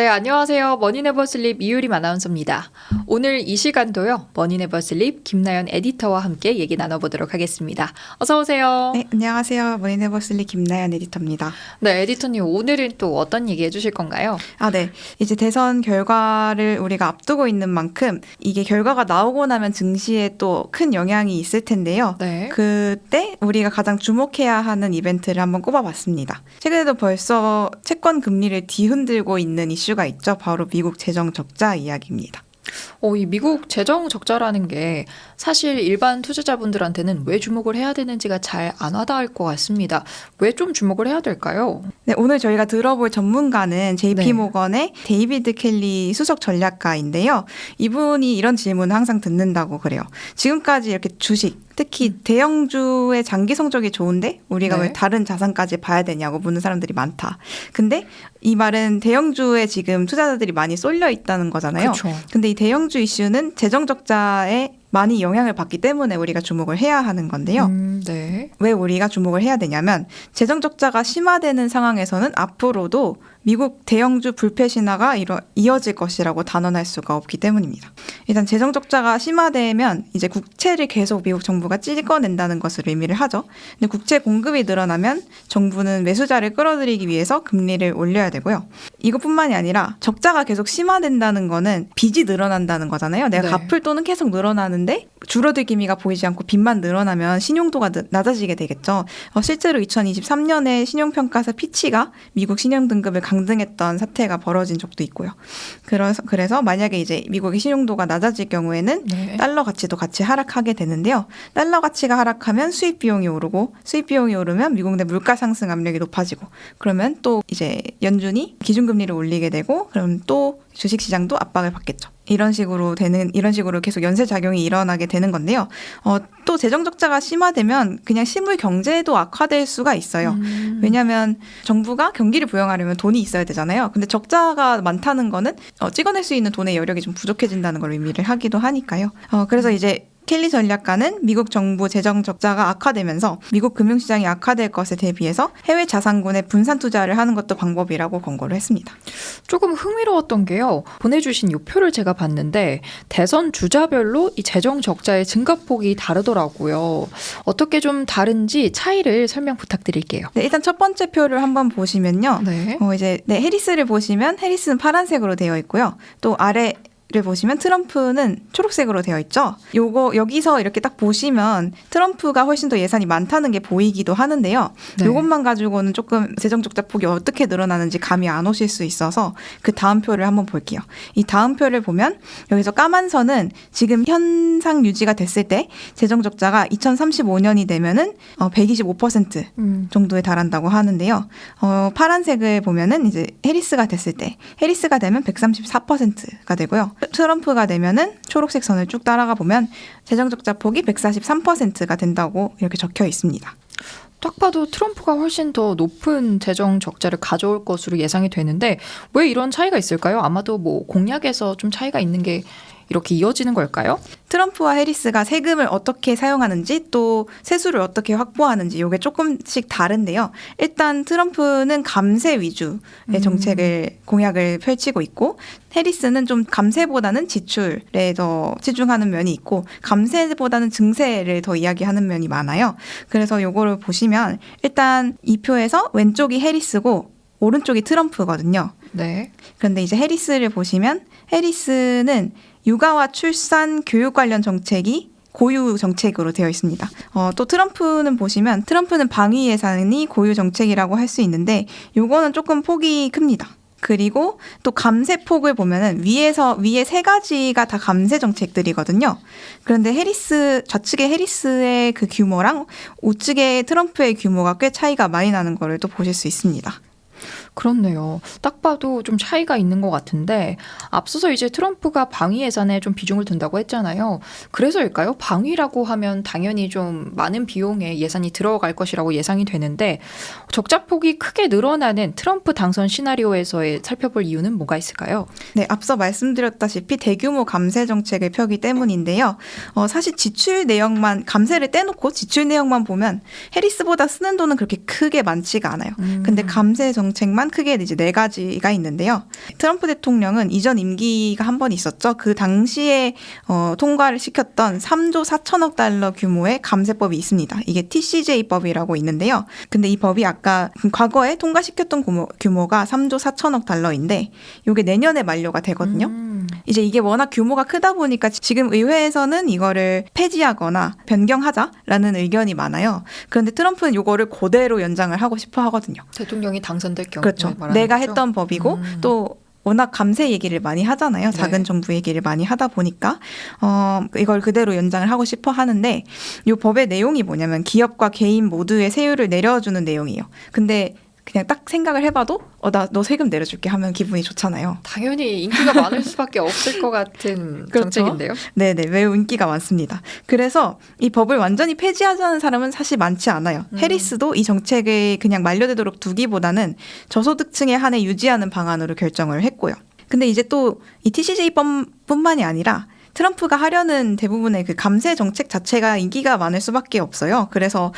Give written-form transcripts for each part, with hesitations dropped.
네, 안녕하세요. 머니네버슬립 이유림 아나운서입니다. 오늘 이 시간도요. 머니네버슬립 김나연 에디터와 함께 얘기 나눠보도록 하겠습니다. 어서 오세요. 네, 안녕하세요. 머니네버슬립 김나연 에디터입니다. 네, 에디터님 오늘은 또 어떤 얘기 해주실 건가요? 네. 이제 대선 결과를 우리가 앞두고 있는 만큼 이게 결과가 나오고 나면 증시에 또 큰 영향이 있을 텐데요. 네. 그때 우리가 가장 주목해야 하는 이벤트를 한번 꼽아봤습니다. 최근에도 벌써 채권 금리를 뒤흔들고 있는 이슈가 있죠. 바로 미국 재정 적자 이야기입니다. 이 미국 재정 적자라는 게 사실 일반 투자자분들한테는 왜 주목을 해야 되는지가 잘 안 와닿을 것 같습니다. 왜 좀 주목을 해야 될까요? 네, 오늘 저희가 들어볼 전문가는 JP 네. 모건의 데이비드 켈리 수석 전략가인데요. 이분이 이런 질문을 항상 듣는다고 그래요. 지금까지 이렇게 주식, 특히 대형주의 장기 성적이 좋은데 우리가 네. 왜 다른 자산까지 봐야 되냐고 묻는 사람들이 많다. 근데 이 말은 대형주에 지금 투자자들이 많이 쏠려 있다는 거잖아요. 그렇죠. 근데 이 대형주 이슈는 재정 적자에 많이 영향을 받기 때문에 우리가 주목을 해야 하는 건데요. 네. 왜 우리가 주목을 해야 되냐면 재정 적자가 심화되는 상황에서는 앞으로도 미국 대형주 불패 신화가 이어질 것이라고 단언할 수가 없기 때문입니다. 일단 재정 적자가 심화되면 이제 국채를 계속 미국 정부가 찍어낸다는 것을 의미를 하죠. 근데 국채 공급이 늘어나면 정부는 매수자를 끌어들이기 위해서 금리를 올려야 되고요. 이것뿐만이 아니라 적자가 계속 심화된다는 거는 빚이 늘어난다는 거잖아요. 내가 네. 갚을 돈은 계속 늘어나는데 줄어들 기미가 보이지 않고 빚만 늘어나면 신용도가 낮아지게 되겠죠. 실제로 2023년에 신용평가사 피치가 미국 신용등급을 강등했던 사태가 벌어진 적도 있고요. 그래서 만약에 이제 미국의 신용도가 낮아질 경우에는 네. 달러 가치도 같이 하락하게 되는데요. 달러 가치가 하락하면 수입 비용이 오르고 수입 비용이 오르면 미국 내 물가 상승 압력이 높아지고 그러면 또 이제 연준이 기준금리를 올리게 되고 그럼 또 주식시장도 압박을 받겠죠. 이런 식으로 계속 연쇄 작용이 일어나게 되는 건데요. 또 재정 적자가 심화되면 그냥 실물 경제도 악화될 수가 있어요. 왜냐하면 정부가 경기를 부양하려면 돈이 있어야 되잖아요. 근데 적자가 많다는 거는 찍어낼 수 있는 돈의 여력이 좀 부족해진다는 걸 의미를 하기도 하니까요. 그래서 이제 켈리 전략가는 미국 정부 재정 적자가 악화되면서 미국 금융시장이 악화될 것에 대비해서 해외 자산군에 분산 투자를 하는 것도 방법이라고 권고를 했습니다. 조금 흥미로웠던 게요. 보내주신 이 표를 제가 봤는데 대선 주자별로 이 재정 적자의 증가폭이 다르더라고요. 어떻게 좀 다른지 차이를 설명 부탁드릴게요. 네, 일단 첫 번째 표를 한번 보시면요. 네. 해리스를 보시면 해리스는 파란색으로 되어 있고요. 또 아래 를 보시면 트럼프는 초록색으로 되어 있죠. 여기서 이렇게 딱 보시면 트럼프가 훨씬 더 예산이 많다는 게 보이기도 하는데요. 네. 이것만 가지고는 조금 재정 적자 폭이 어떻게 늘어나는지 감이 안 오실 수 있어서 그 다음 표를 한번 볼게요. 이 다음 표를 보면 여기서 까만 선은 지금 현상 유지가 됐을 때 재정 적자가 2035년이 되면은 125% 정도에 달한다고 하는데요. 파란색을 보면은 이제 해리스가 됐을 때 해리스가 되면 134%가 되고요. 트럼프가 되면은 초록색 선을 쭉 따라가 보면 재정 적자 폭이 143%가 된다고 이렇게 적혀 있습니다. 딱 봐도 트럼프가 훨씬 더 높은 재정 적자를 가져올 것으로 예상이 되는데 왜 이런 차이가 있을까요? 아마도 뭐 공약에서 좀 차이가 있는 게 이렇게 이어지는 걸까요? 트럼프와 해리스가 세금을 어떻게 사용하는지 또 세수를 어떻게 확보하는지 이게 조금씩 다른데요. 일단 트럼프는 감세 위주의 정책을 공약을 펼치고 있고 해리스는 좀 감세보다는 지출에 더 치중하는 면이 있고 감세보다는 증세를 더 이야기하는 면이 많아요. 그래서 요거를 보시면 일단 이 표에서 왼쪽이 해리스고 오른쪽이 트럼프거든요. 네. 그런데 이제 해리스를 보시면 해리스는 육아와 출산, 교육 관련 정책이 고유 정책으로 되어 있습니다. 또 트럼프는 보시면 트럼프는 방위 예산이 고유 정책이라고 할 수 있는데 요거는 조금 폭이 큽니다. 그리고 또 감세폭을 보면은 위에 세 가지가 다 감세 정책들이거든요. 그런데 좌측의 해리스의 그 규모랑 우측의 트럼프의 규모가 꽤 차이가 많이 나는 거를 또 보실 수 있습니다. 그렇네요. 딱 봐도 좀 차이가 있는 것 같은데 앞서서 이제 트럼프가 방위 예산에 좀 비중을 둔다고 했잖아요. 그래서일까요? 방위라고 하면 당연히 좀 많은 비용의 예산이 들어갈 것이라고 예상이 되는데 적자폭이 크게 늘어나는 트럼프 당선 시나리오에서의 살펴볼 이유는 뭐가 있을까요? 네, 앞서 말씀드렸다시피 대규모 감세 정책을 펴기 때문인데요. 사실 지출 내역만 감세를 떼놓고 지출 내역만 보면 해리스보다 쓰는 돈은 그렇게 크게 많지가 않아요. 근데 감세 정책만 중에만 크게 이제 4가지가 있는데요. 트럼프 대통령은 이전 임기가 한 번 있었죠. 그 당시에 통과를 시켰던 3조 4천억 달러 규모의 감세법이 있습니다. 이게 TCJ법이라고 있는데요. 근데 이 법이 아까 과거에 통과시켰던 규모가 3조 4천억 달러인데 이게 내년에 만료가 되거든요. 이제 이게 워낙 규모가 크다 보니까 지금 의회에서는 이거를 폐지하거나 변경하자라는 의견이 많아요. 그런데 트럼프는 이거를 그대로 연장을 하고 싶어 하거든요. 대통령이 당선될 경우에 그렇죠. 말하는 내가 거죠? 했던 법이고 또 워낙 감세 얘기를 많이 하잖아요. 작은 네. 정부 얘기를 많이 하다 보니까 이걸 그대로 연장을 하고 싶어 하는데 이 법의 내용이 뭐냐면 기업과 개인 모두의 세율을 내려주는 내용이에요. 근데 그냥 딱 생각을 해봐도 너 세금 내려줄게 하면 기분이 좋잖아요. 당연히 인기가 많을 수밖에 없을 것 같은 그렇죠. 정책인데요. 네네, 매우 인기가 많습니다. 그래서 이 법을 완전히 폐지하자는 사람은 사실 많지 않아요. 해리스도 이 정책을 그냥 만료되도록 두기보다는 저소득층에 한해 유지하는 방안으로 결정을 했고요. 근데 이제 또 이 TCJ법뿐만이 아니라 트럼프가 하려는 대부분의 그 감세 정책 자체가 인기가 많을 수밖에 없어요. 그래서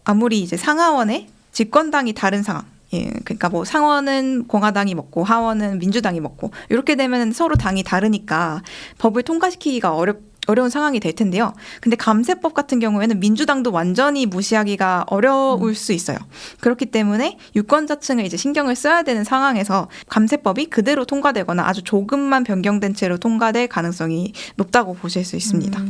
아무리 이제 상하원에 집권당이 다른 상황, 그러니까 뭐 상원은 공화당이 먹고 하원은 민주당이 먹고 이렇게 되면 서로 당이 다르니까 법을 통과시키기가 어려운 상황이 될 텐데요. 근데 감세법 같은 경우에는 민주당도 완전히 무시하기가 어려울 수 있어요. 그렇기 때문에 유권자층을 이제 신경을 써야 되는 상황에서 감세법이 그대로 통과되거나 아주 조금만 변경된 채로 통과될 가능성이 높다고 보실 수 있습니다.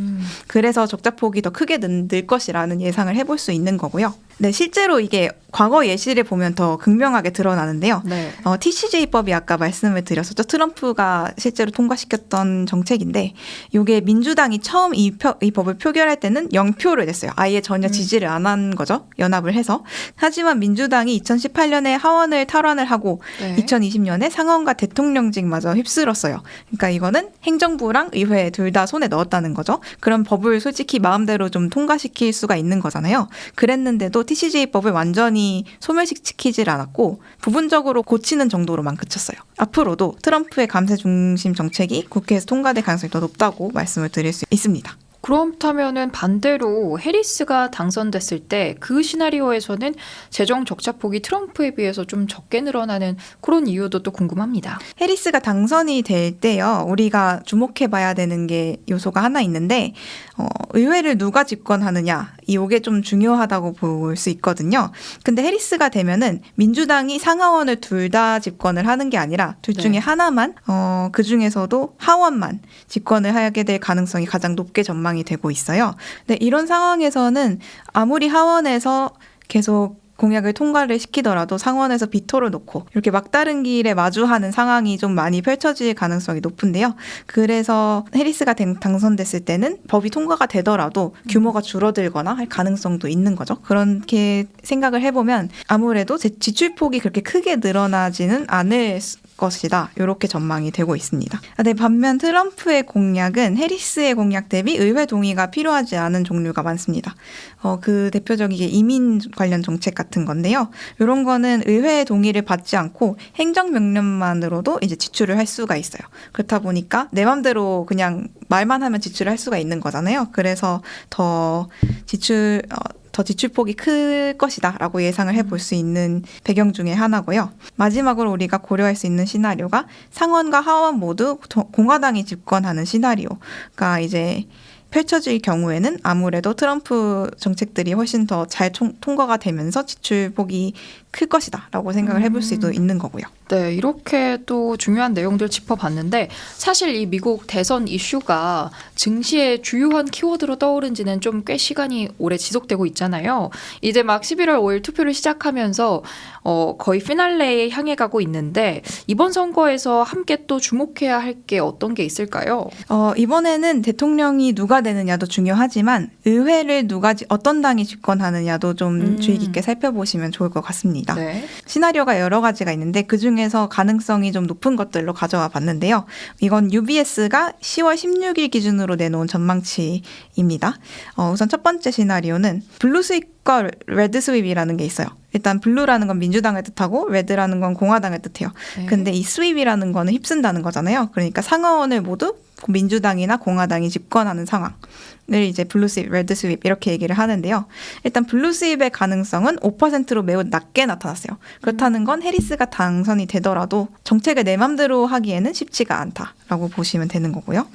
그래서 적자폭이 더 크게 늘 것이라는 예상을 해볼 수 있는 거고요. 네, 실제로 이게 과거 예시를 보면 더 극명하게 드러나는데요. 네. TCJ법이 아까 말씀을 드렸었죠. 트럼프가 실제로 통과시켰던 정책인데 이게 민주당이 처음 이 법을 표결할 때는 0표를 냈어요. 아예 전혀 지지를 안 한 거죠. 연합을 해서. 하지만 민주당이 2018년에 하원을 탈환을 하고 네. 2020년에 상원과 대통령직마저 휩쓸었어요. 그러니까 이거는 행정부랑 의회 둘 다 손에 넣었다는 거죠. 그런 법을 솔직히 마음대로 좀 통과시킬 수가 있는 거잖아요. 그랬는데도 TCJ법을 완전히 소멸시키질 않았고 부분적으로 고치는 정도로만 그쳤어요. 앞으로도 트럼프의 감세 중심 정책이 국회에서 통과될 가능성이 더 높다고 말씀을 드릴 수 있습니다. 그렇다면은 반대로 해리스가 당선됐을 때 그 시나리오에서는 재정 적자폭이 트럼프에 비해서 좀 적게 늘어나는 그런 이유도 또 궁금합니다. 해리스가 당선이 될 때요. 우리가 주목해봐야 되는 게 요소가 하나 있는데 의회를 누가 집권하느냐 이게 좀 중요하다고 볼 수 있거든요. 근데 해리스가 되면은 민주당이 상하원을 둘 다 집권을 하는 게 아니라 둘 중에 네. 하나만 그 중에서도 하원만 집권을 하게 될 가능성이 가장 높게 전망이 되고 있어요. 근데 이런 상황에서는 아무리 하원에서 계속 공약을 통과를 시키더라도 상원에서 비토를 놓고 이렇게 막다른 길에 마주하는 상황이 좀 많이 펼쳐질 가능성이 높은데요. 그래서 해리스가 당선됐을 때는 법이 통과가 되더라도 규모가 줄어들거나 할 가능성도 있는 거죠. 그렇게 생각을 해보면 아무래도 지출폭이 그렇게 크게 늘어나지는 않을 것이다. 이렇게 전망이 되고 있습니다. 네, 반면 트럼프의 공약은 해리스의 공약 대비 의회 동의가 필요하지 않은 종류가 많습니다. 그 대표적인 게 이민 관련 정책 같은 건데요. 이런 거는 의회의 동의를 받지 않고 행정명령만으로도 이제 지출을 할 수가 있어요. 그렇다 보니까 내 맘대로 그냥 말만 하면 지출을 할 수가 있는 거잖아요. 그래서 더 지출폭이 클 것이다라고 예상을 해볼 수 있는 배경 중에 하나고요. 마지막으로 우리가 고려할 수 있는 시나리오가 상원과 하원 모두 공화당이 집권하는 시나리오가 이제 펼쳐질 경우에는 아무래도 트럼프 정책들이 훨씬 더 잘 통과가 되면서 지출폭이 클 것이다라고 생각을 해볼 수도 있는 거고요. 네, 이렇게 또 중요한 내용들 짚어봤는데 사실 이 미국 대선 이슈가 증시의 주요한 키워드로 떠오른 지는 좀 꽤 시간이 오래 지속되고 있잖아요. 이제 막 11월 5일 투표를 시작하면서 거의 피날레에 향해 가고 있는데 이번 선거에서 함께 또 주목해야 할 게 어떤 게 있을까요? 이번에는 대통령이 누가 되느냐도 중요하지만 의회를 어떤 당이 집권하느냐도 좀 주의 깊게 살펴보시면 좋을 것 같습니다. 네. 시나리오가 여러 가지가 있는데 그중에서 가능성이 좀 높은 것들로 가져와 봤는데요. 이건 UBS가 10월 16일 기준으로 내놓은 전망치입니다. 우선 첫 번째 시나리오는 블루 스윕과 레드 스윕이라는 게 있어요. 일단 블루라는 건 민주당을 뜻하고 레드라는 건 공화당을 뜻해요. 네. 근데 이 스윕이라는 거는 휩쓴다는 거잖아요. 그러니까 상하원을 모두 민주당이나 공화당이 집권하는 상황을 이제 블루 스윕, 레드 스윕 이렇게 얘기를 하는데요. 일단 블루 스윕의 가능성은 5%로 매우 낮게 나타났어요. 그렇다는 건 해리스가 당선이 되더라도 정책을 내 맘대로 하기에는 쉽지가 않다라고 보시면 되는 거고요.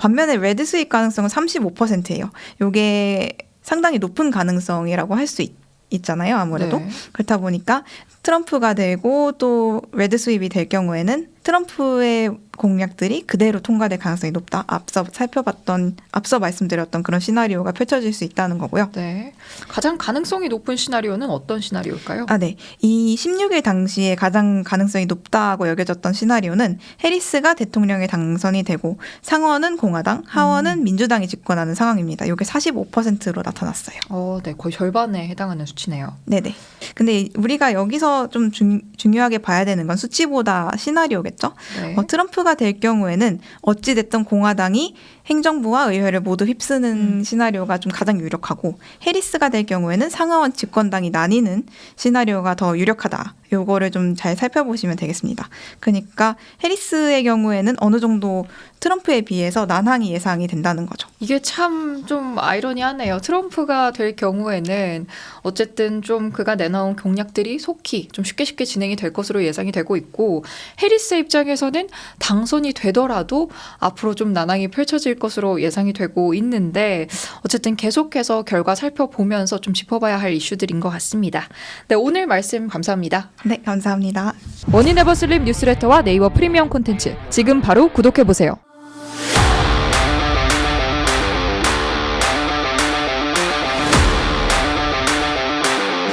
반면에 레드 스윕 가능성은 35%예요. 이게 상당히 높은 가능성이라고 할 수 있잖아요. 아무래도. 네. 그렇다 보니까 트럼프가 되고 또 레드 스윕이 될 경우에는 트럼프의 공약들이 그대로 통과될 가능성이 높다. 앞서 말씀드렸던 그런 시나리오가 펼쳐질 수 있다는 거고요. 네. 가장 가능성이 높은 시나리오는 어떤 시나리오일까요? 네. 이 16일 당시에 가장 가능성이 높다고 여겨졌던 시나리오는 해리스가 대통령에 당선이 되고 상원은 공화당, 하원은 민주당이 집권하는 상황입니다. 이게 45%로 나타났어요. 네. 거의 절반에 해당하는 수치네요. 네네. 근데 우리가 여기서 좀 중요하게 봐야 되는 건 수치보다 시나리오겠죠? 네. 트럼프가 될 경우에는 어찌됐든 공화당이 행정부와 의회를 모두 휩쓰는 시나리오가 좀 가장 유력하고 해리스가 될 경우에는 상하원 집권당이 나뉘는 시나리오가 더 유력하다. 요거를 좀 잘 살펴보시면 되겠습니다. 그러니까 해리스의 경우에는 어느 정도 트럼프에 비해서 난항이 예상이 된다는 거죠. 이게 참 좀 아이러니하네요. 트럼프가 될 경우에는 어쨌든 좀 그가 내놓은 공약들이 속히 좀 쉽게 진행이 될 것으로 예상이 되고 있고 해리스 입장에서는 당선이 되더라도 앞으로 좀 난항이 펼쳐질 것으로 예상이 되고 있는데 어쨌든 계속해서 결과 살펴보면서 좀 짚어봐야 할 이슈들인 것 같습니다. 네, 오늘 말씀 감사합니다. 네, 감사합니다. 원인에버슬립 뉴스레터와 네이버 프리미엄 콘텐츠 지금 바로 구독해보세요.